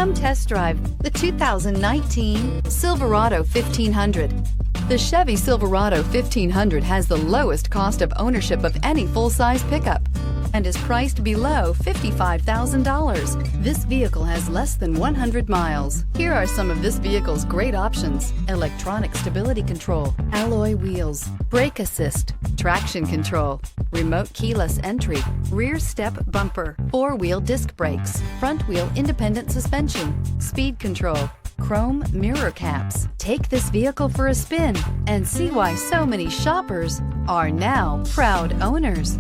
Come test drive the 2019 Silverado 1500. The Chevy Silverado 1500 has the lowest cost of ownership of any full-size pickup and is priced below $55,000. This vehicle has less than 100 miles. Here are some of this vehicle's great options: electronic stability control, alloy wheels, brake assist, traction control, remote keyless entry, rear step bumper, four-wheel disc brakes, front wheel independent suspension, speed control, chrome mirror caps. Take this vehicle for a spin and see why so many shoppers are now proud owners.